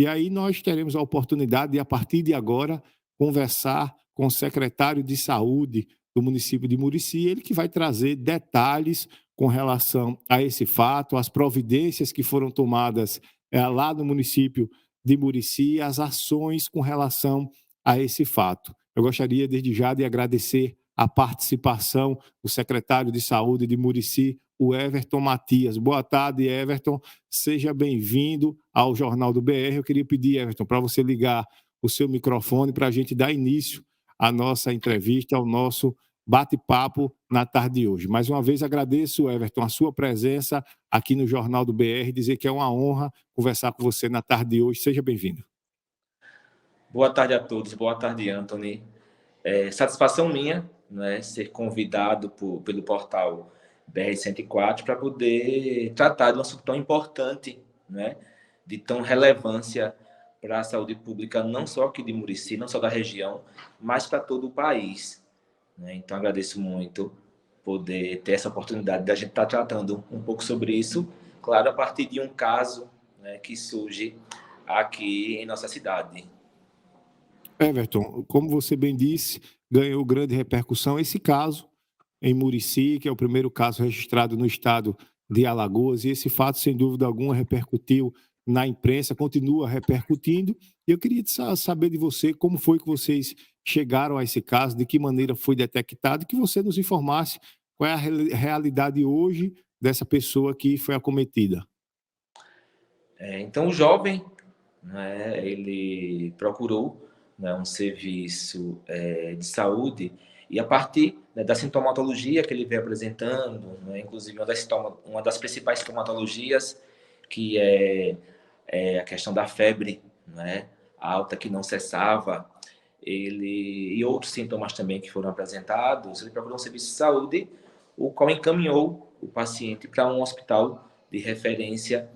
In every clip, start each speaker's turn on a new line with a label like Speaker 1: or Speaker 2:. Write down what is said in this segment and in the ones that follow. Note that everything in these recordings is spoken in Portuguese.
Speaker 1: E aí nós teremos a oportunidade de, a partir de agora, conversar com o secretário de Saúde do município de Murici, ele que vai trazer detalhes com relação a esse fato, as providências que foram tomadas lá no município de Murici, as ações com relação a esse fato. Eu gostaria, desde já, de agradecer a participação do secretário de Saúde de Murici, o Everton Matias. Boa tarde, Everton. Seja bem-vindo ao Jornal do BR. Eu queria pedir, Everton, para você ligar o seu microfone para a gente dar início à nossa entrevista, ao nosso bate-papo na tarde de hoje. Mais uma vez, agradeço, Everton, a sua presença aqui no Jornal do BR, dizer que é uma honra conversar com você na tarde de hoje. Seja bem-vindo.
Speaker 2: Boa tarde a todos, boa tarde, Anthony. Satisfação minha, né, ser convidado pelo portal BR-104 para poder tratar de um assunto tão importante, né, de tão relevância para a saúde pública, não só aqui de Murici, não só da região, mas para todo o país. Né? Então, agradeço muito poder ter essa oportunidade de a gente estar tratando um pouco sobre isso, claro, a partir de um caso, né, que surge aqui em nossa cidade.
Speaker 1: Everton, como você bem disse, ganhou grande repercussão esse caso em Murici, que é o primeiro caso registrado no estado de Alagoas, e esse fato, sem dúvida alguma, repercutiu na imprensa, continua repercutindo. E eu queria saber de você como foi que vocês chegaram a esse caso, de que maneira foi detectado, que você nos informasse qual é a realidade hoje dessa pessoa que foi acometida.
Speaker 2: Então, o jovem, né, ele procurou, né, um serviço de saúde e a partir, né, da sintomatologia que ele veio apresentando, né, inclusive uma das principais sintomatologias, que é a questão da febre, né, alta que não cessava, e outros sintomas também que foram apresentados, ele procurou um serviço de saúde, o qual encaminhou o paciente para um hospital de referência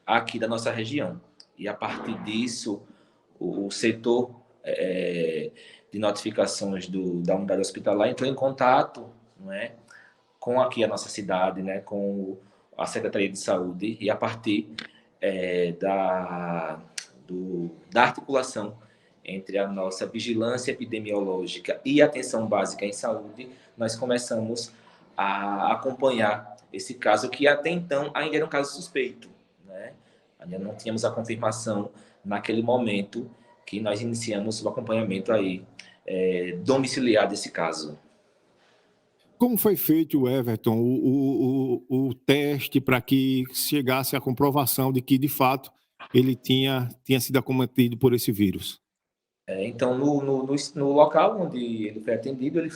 Speaker 2: aqui da nossa região. E a partir disso, o setor de notificações da unidade hospitalar entrou em contato, não é, com aqui a nossa cidade, né, com a Secretaria de Saúde, e a partir da articulação entre a nossa vigilância epidemiológica e atenção básica em saúde, nós começamos a acompanhar esse caso, que até então ainda era um caso suspeito, né? Ainda não tínhamos a confirmação naquele momento que nós iniciamos o acompanhamento aí, domiciliar desse caso.
Speaker 1: Como foi feito, Everton, o teste para que chegasse à comprovação de que, de fato, ele tinha sido acometido por esse vírus?
Speaker 2: Então, no local onde ele foi atendido, ele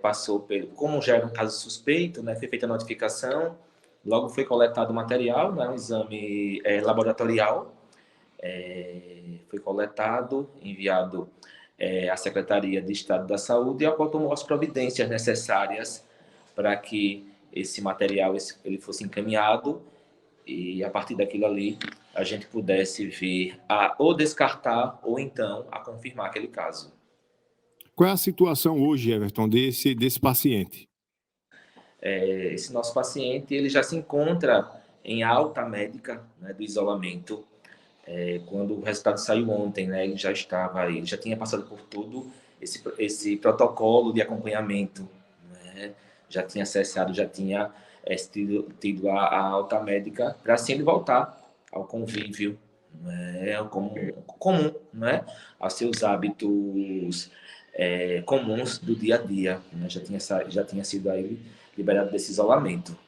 Speaker 2: passou como já era um caso suspeito, né, foi feita a notificação, logo foi coletado o material, né, um exame laboratorial, foi coletado, enviado à Secretaria de Estado da Saúde, e a qual tomou as providências necessárias para que esse material ele fosse encaminhado e a partir daquilo ali a gente pudesse vir a ou descartar ou então a confirmar aquele caso.
Speaker 1: Qual é a situação hoje, Everton, desse paciente?
Speaker 2: Esse nosso paciente ele já se encontra em alta médica, né, do isolamento. Quando o resultado saiu ontem, né, ele já tinha passado por todo esse protocolo de acompanhamento, né, já tinha acessado, já tinha tido a alta médica para assim ele voltar ao convívio, né, comum, né, aos seus hábitos comuns do dia a dia, né, já tinha sido aí liberado desse isolamento.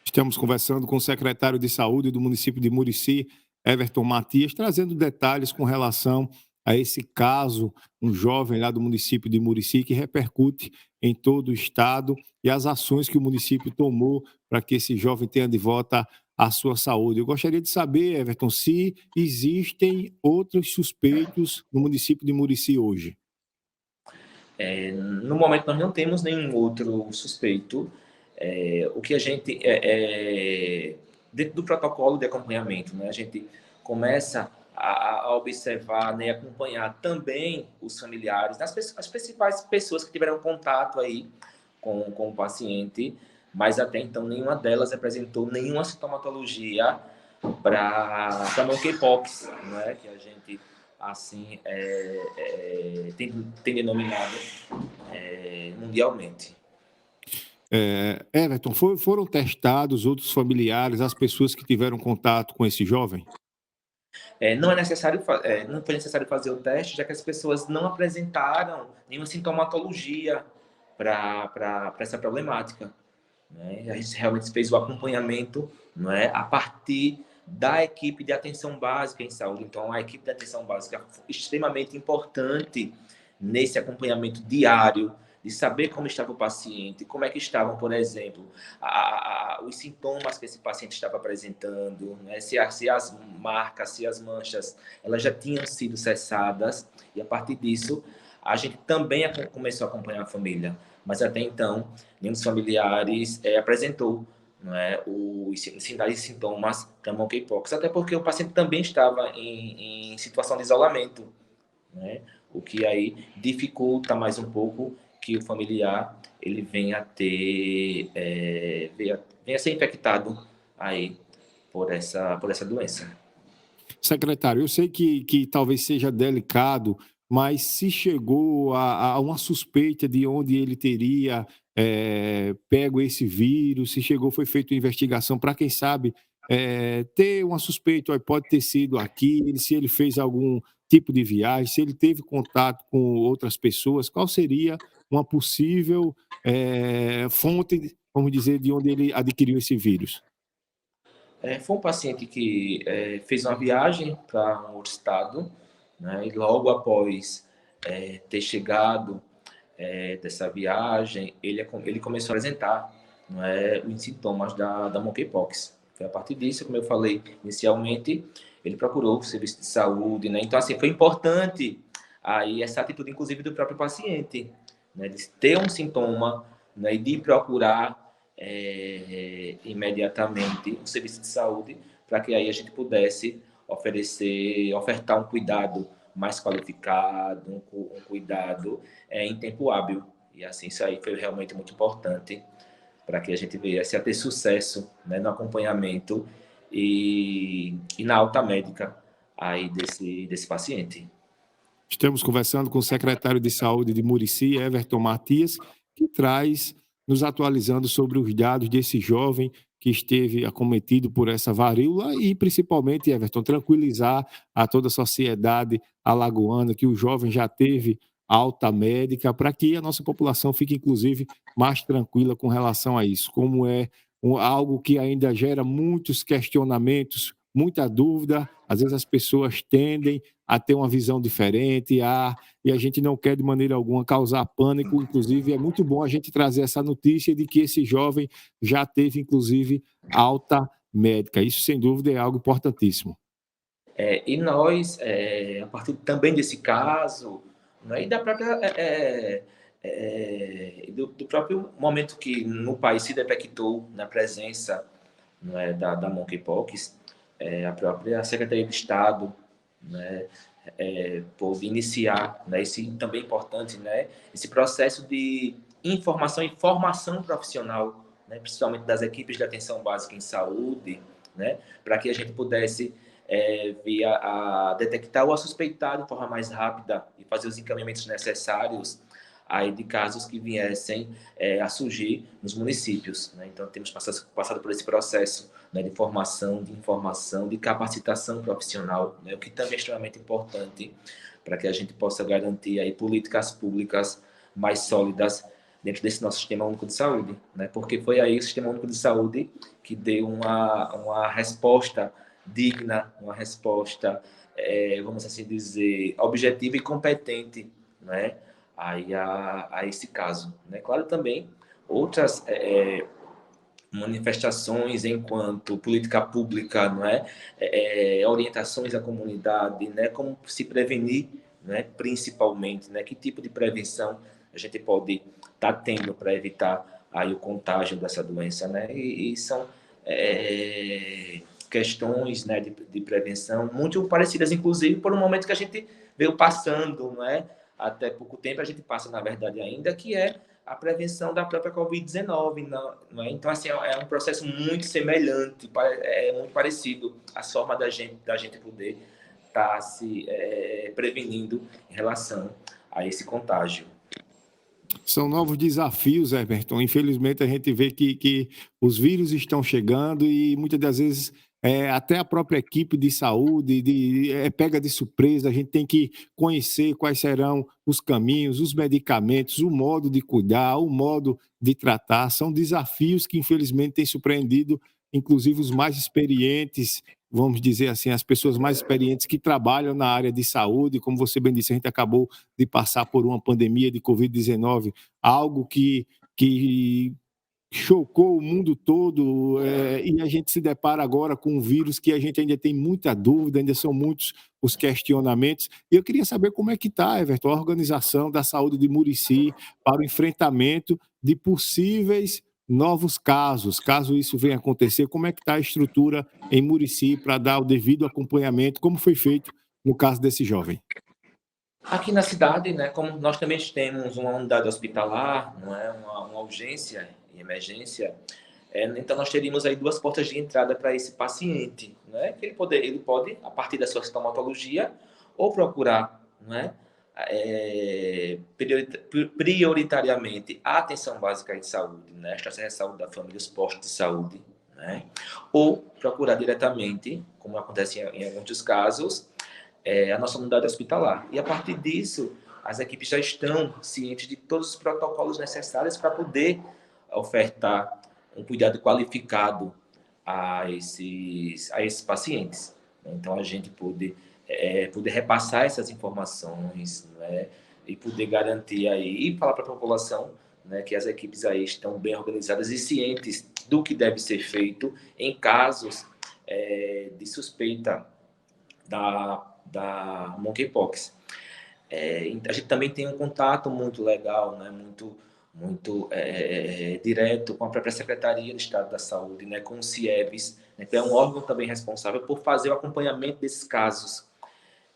Speaker 1: Estamos conversando com o secretário de Saúde do município de Murici, Everton Matias, trazendo detalhes com relação a esse caso, um jovem lá do município de Murici que repercute em todo o estado e as ações que o município tomou para que esse jovem tenha de volta a sua saúde. Eu gostaria de saber, Everton, se existem outros suspeitos no município de Murici hoje.
Speaker 2: No momento, nós não temos nenhum outro suspeito. O que a gente, dentro do protocolo de acompanhamento, né, a gente começa a observar, né, acompanhar também os familiares, as principais pessoas que tiveram contato aí com o paciente, mas até então nenhuma delas apresentou nenhuma sintomatologia para monkeypox, não é? Que a gente assim tem denominado mundialmente.
Speaker 1: Everton, foram testados outros familiares, as pessoas que tiveram contato com esse jovem?
Speaker 2: Não não foi necessário fazer o teste, já que as pessoas não apresentaram nenhuma sintomatologia para essa problemática, né? A gente realmente fez o acompanhamento, não é, a partir da equipe de atenção básica em saúde. Então, a equipe de atenção básica é extremamente importante nesse acompanhamento diário, de saber como estava o paciente, como é que estavam, por exemplo, os sintomas que esse paciente estava apresentando, né? Se as marcas, se as manchas, elas já tinham sido cessadas, e a partir disso, a gente também começou a acompanhar a família, mas até então, nenhum dos familiares apresentou, não é, os sinais e sintomas da monkeypox, até porque o paciente também estava em situação de isolamento, né? O que aí dificulta mais um pouco que o familiar ele venha a ser infectado aí por essa doença.
Speaker 1: Secretário, eu sei que talvez seja delicado, mas se chegou a uma suspeita de onde ele teria pego esse vírus, se chegou, foi feita uma investigação para, quem sabe, ter uma suspeita, ó, pode ter sido aqui, se ele fez algum tipo de viagem, se ele teve contato com outras pessoas, qual seria uma possível fonte, vamos dizer, de onde ele adquiriu esse vírus?
Speaker 2: Foi um paciente que fez uma viagem para um outro estado, né, e logo após ter chegado dessa viagem, ele começou a apresentar, não é, os sintomas da monkeypox. Foi a partir disso, como eu falei inicialmente, ele procurou o serviço de saúde, né? Então, assim, foi importante aí essa atitude, inclusive, do próprio paciente, né, de ter um sintoma, né, e de procurar imediatamente o serviço de saúde, para que aí a gente pudesse ofertar um cuidado mais qualificado, um cuidado em tempo hábil. E assim, isso aí foi realmente muito importante para que a gente viesse a ter sucesso, né, no acompanhamento e na alta médica aí desse paciente.
Speaker 1: Estamos conversando com o secretário de Saúde de Murici, Everton Matias, que traz, nos atualizando sobre os dados desse jovem que esteve acometido por essa varíola e, principalmente, Everton, tranquilizar a toda a sociedade alagoana que o jovem já teve alta médica, para que a nossa população fique, inclusive, mais tranquila com relação a isso. Como é algo que ainda gera muitos questionamentos, muita dúvida, às vezes as pessoas tendem a ter uma visão diferente, e a gente não quer de maneira alguma causar pânico. Inclusive, é muito bom a gente trazer essa notícia de que esse jovem já teve, inclusive, alta médica. Isso, sem dúvida, é algo importantíssimo.
Speaker 2: E nós, a partir também desse caso, né, e da própria, do próprio momento que no país se detectou na presença, né, da monkeypox, a própria Secretaria de Estado, né, pôde iniciar, né, esse também importante, né, esse processo de informação e formação profissional, né, principalmente das equipes de atenção básica em saúde, né, para que a gente pudesse via a detectar ou a suspeitar de forma mais rápida e fazer os encaminhamentos necessários aí de casos que viessem a surgir nos municípios, né? Então, temos passado por esse processo, né, de formação, de informação, de capacitação profissional, né, o que também é extremamente importante para que a gente possa garantir aí políticas públicas mais sólidas dentro desse nosso Sistema Único de Saúde, né? Porque foi aí o Sistema Único de Saúde que deu uma resposta digna, uma resposta, vamos assim dizer, objetiva e competente, né, aí a esse caso. Né? Claro, também outras manifestações enquanto política pública, não é? Orientações à comunidade, né? Como se prevenir, né? Principalmente, né? Que tipo de prevenção a gente pode estar tendo para evitar aí o contágio dessa doença, né? E são questões, né, de prevenção muito parecidas, inclusive por um momento que a gente veio passando, não é? Até pouco tempo a gente passa, na verdade, ainda, que é a prevenção da própria Covid-19. Não é? Então, assim, é um processo muito semelhante, é muito parecido a forma da gente poder estar se prevenindo em relação a esse contágio.
Speaker 1: São novos desafios, Everton. Infelizmente, a gente vê que os vírus estão chegando e muitas das vezes até a própria equipe de saúde é pega de surpresa. A gente tem que conhecer quais serão os caminhos, os medicamentos, o modo de cuidar, o modo de tratar. São desafios que, infelizmente, têm surpreendido, inclusive, os mais experientes, vamos dizer assim, as pessoas mais experientes que trabalham na área de saúde. Como você bem disse, a gente acabou de passar por uma pandemia de Covid-19, algo que chocou o mundo todo, e a gente se depara agora com um vírus que a gente ainda tem muita dúvida, ainda são muitos os questionamentos. E eu queria saber como é que está, Everton, a organização da saúde de Murici para o enfrentamento de possíveis novos casos. Caso isso venha a acontecer, como é que está a estrutura em Murici para dar o devido acompanhamento, como foi feito no caso desse jovem?
Speaker 2: Aqui na cidade, né, como nós também temos uma unidade hospitalar, não é, uma urgência e emergência, então nós teríamos aí duas portas de entrada para esse paciente, né, que ele pode, a partir da sua sintomatologia, ou procurar, né, prioritariamente a atenção básica de saúde, né, a Estação de Saúde da Família, os postos de saúde, né, ou procurar diretamente, como acontece em muitos casos, a nossa unidade hospitalar. E a partir disso, as equipes já estão cientes de todos os protocolos necessários para poder ofertar um cuidado qualificado a esses pacientes. Então, a gente poder repassar essas informações, né, e poder garantir aí, e falar para a população, né, que as equipes aí estão bem organizadas e cientes do que deve ser feito em casos de suspeita da monkeypox. A gente também tem um contato muito legal, né, muito direto com a própria Secretaria de Estado da Saúde, né, com o CIEBS, né, que é um órgão também responsável por fazer o acompanhamento desses casos.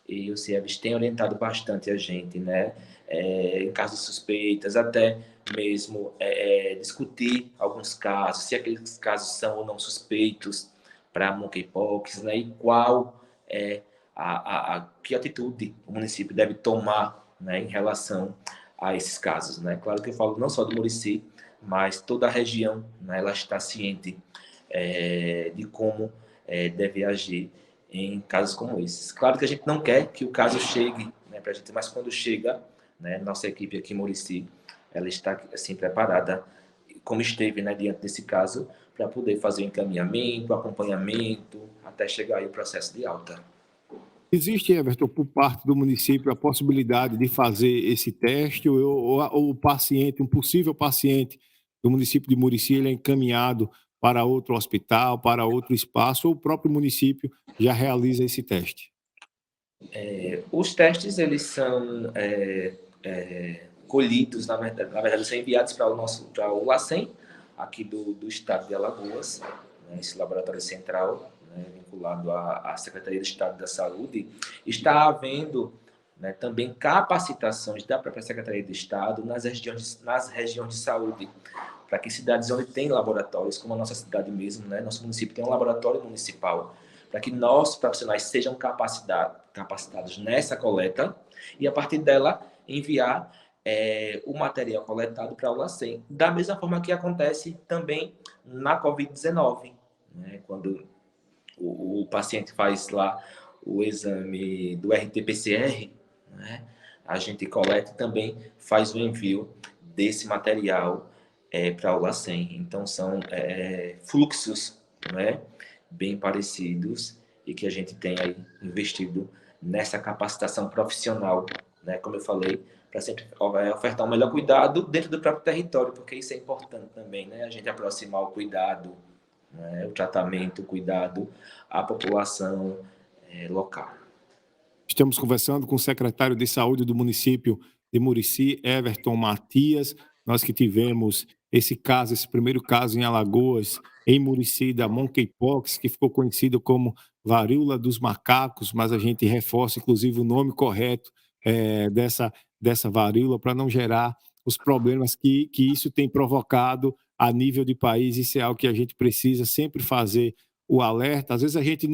Speaker 2: E o CIEBS tem orientado bastante a gente, né, em casos suspeitas, até mesmo discutir alguns casos, se aqueles casos são ou não suspeitos para monkeypox, né, e qual é que atitude o município deve tomar, né, em relação a esses casos, né? Claro que eu falo não só do Murici, mas toda a região, né, ela está ciente de como deve agir em casos como esses. Claro que a gente não quer que o caso chegue, né, para a gente, mas quando chega, né, nossa equipe aqui em Murici, ela está assim preparada, como esteve, né, diante desse caso, para poder fazer o encaminhamento, o acompanhamento, até chegar aí o processo de alta.
Speaker 1: Existe, Everton, por parte do município, a possibilidade de fazer esse teste ou o paciente, um possível paciente do município de Murici, ele é encaminhado para outro hospital, para outro espaço, ou o próprio município já realiza esse teste?
Speaker 2: Os testes, eles são colhidos, na verdade, são enviados para o LACEN, aqui do estado de Alagoas, né, esse laboratório central, né, vinculado à Secretaria de Estado da Saúde. Está havendo, né, também capacitações da própria Secretaria de Estado nas regiões de saúde, para que cidades onde tem laboratórios, como a nossa cidade mesmo, né, nosso município tem um laboratório municipal, para que nossos profissionais sejam capacitados nessa coleta e, a partir dela, enviar o material coletado para o LACEN. Da mesma forma que acontece também na Covid-19, né? Quando o paciente faz lá o exame do RT-PCR, né? A gente coleta e também faz o envio desse material para o LACEN. Então, são fluxos, né, bem parecidos e que a gente tem aí investido nessa capacitação profissional, né, como eu falei, para sempre ofertar um melhor cuidado dentro do próprio território, porque isso é importante também, né, a gente aproximar o cuidado, né, o tratamento, o cuidado à população local.
Speaker 1: Estamos conversando com o secretário de Saúde do município de Murici, Everton Matias. Nós que tivemos esse caso, esse primeiro caso em Alagoas, em Murici, da monkeypox, que ficou conhecido como varíola dos macacos, mas a gente reforça, inclusive, o nome correto dessa varíola para não gerar os problemas que isso tem provocado a nível de país. Isso é algo que a gente precisa sempre fazer o alerta. Às vezes a gente,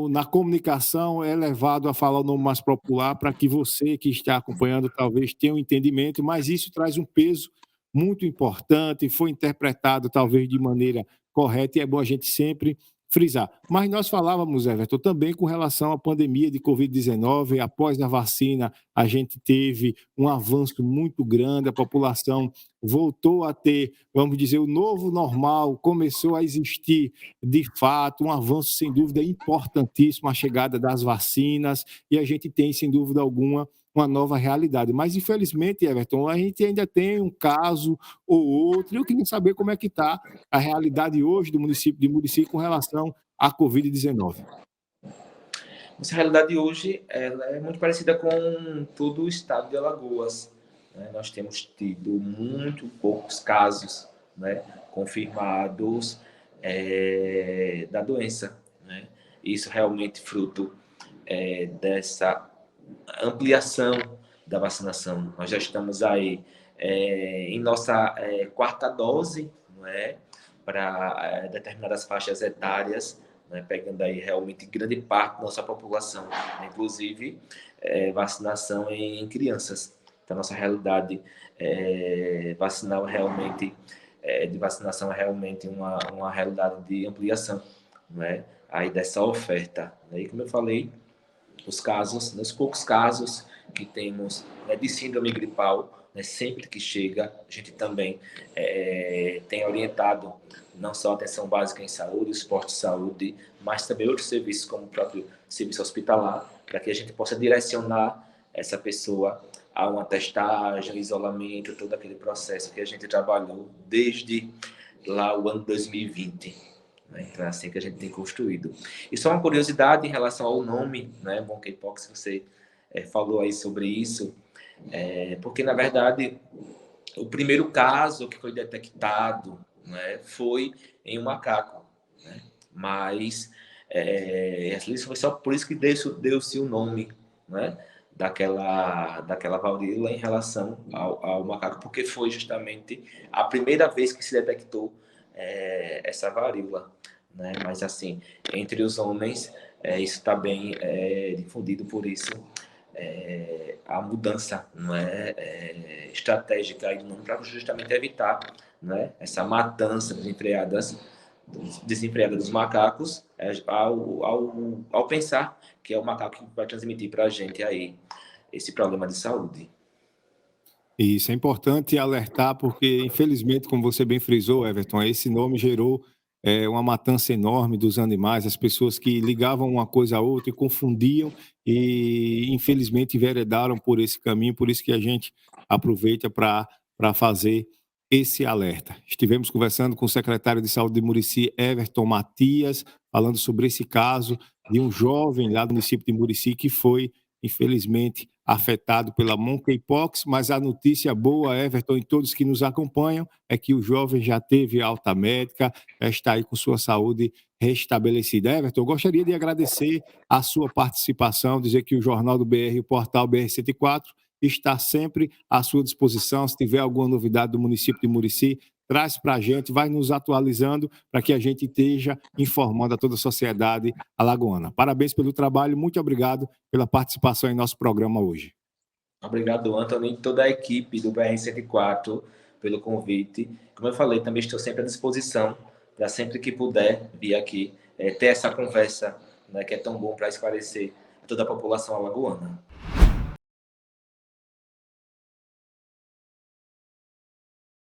Speaker 1: na comunicação, é levado a falar o nome mais popular para que você que está acompanhando talvez tenha um entendimento, mas isso traz um peso muito importante, foi interpretado talvez de maneira correta, e é bom a gente sempre frisar. Mas nós falávamos, Everton, também com relação à pandemia de Covid-19. Após a vacina, a gente teve um avanço muito grande, a população voltou a ter, vamos dizer, o novo normal, começou a existir de fato, um avanço sem dúvida importantíssimo, a chegada das vacinas, e a gente tem, sem dúvida alguma, uma nova realidade. Mas, infelizmente, Everton, a gente ainda tem um caso ou outro, e eu queria saber como é que está a realidade hoje do município de Murici com relação à Covid-19.
Speaker 2: Essa realidade hoje ela é muito parecida com todo o estado de Alagoas. Né? Nós temos tido muito poucos casos, né, confirmados da doença. Né? Isso realmente fruto dessa ampliação da vacinação. Nós já estamos aí em nossa quarta dose, não é? Para determinadas faixas etárias, né? Pegando aí realmente grande parte da nossa população, né? Inclusive vacinação em crianças. Então, nossa realidade vacinal realmente de vacinação é realmente uma realidade de ampliação, né? Aí dessa oferta. E como eu falei, nos poucos casos que temos, né, de síndrome gripal, né, sempre que chega, a gente também tem orientado não só a atenção básica em saúde, esporte e saúde, mas também outros serviços, como o próprio serviço hospitalar, para que a gente possa direcionar essa pessoa a uma testagem, isolamento, todo aquele processo que a gente trabalhou desde lá o ano 2020. Então é assim que a gente tem construído. E só uma curiosidade em relação ao nome, né, Monkeypox, você falou aí sobre isso, porque na verdade o primeiro caso que foi detectado, né, foi em um macaco, né, mas isso foi só por isso que deu-se o nome, né, daquela varíola em relação ao macaco, porque foi justamente a primeira vez que se detectou essa varíola. Né? Mas assim, entre os homens, isso está bem difundido, por isso a mudança, não estratégica aí do nome, para justamente evitar, né, essa matança desenfreada dos macacos, ao pensar que é o macaco que vai transmitir para a gente aí esse problema de saúde.
Speaker 1: Isso é importante alertar, porque, infelizmente, como você bem frisou, Everton, esse nome gerou uma matança enorme dos animais, as pessoas que ligavam uma coisa a outra e confundiam e, infelizmente, enveredaram por esse caminho, por isso que a gente aproveita para fazer esse alerta. Estivemos conversando com o secretário de Saúde de Murici, Everton Matias, falando sobre esse caso de um jovem lá do município de Murici que foi, infelizmente, afetado pela monkeypox, mas a notícia boa, Everton, e todos que nos acompanham, é que o jovem já teve alta médica, já está aí com sua saúde restabelecida. Everton, eu gostaria de agradecer a sua participação, dizer que o Jornal do BR, o portal BR-104, está sempre à sua disposição. Se tiver alguma novidade do município de Murici, traz para a gente, vai nos atualizando para que a gente esteja informando a toda a sociedade alagoana. Parabéns pelo trabalho, muito obrigado pela participação em nosso programa hoje.
Speaker 2: Obrigado, Antônio, e toda a equipe do BR-104 pelo convite. Como eu falei, também estou sempre à disposição para sempre que puder vir aqui ter essa conversa, né, que é tão bom para esclarecer toda a população alagoana.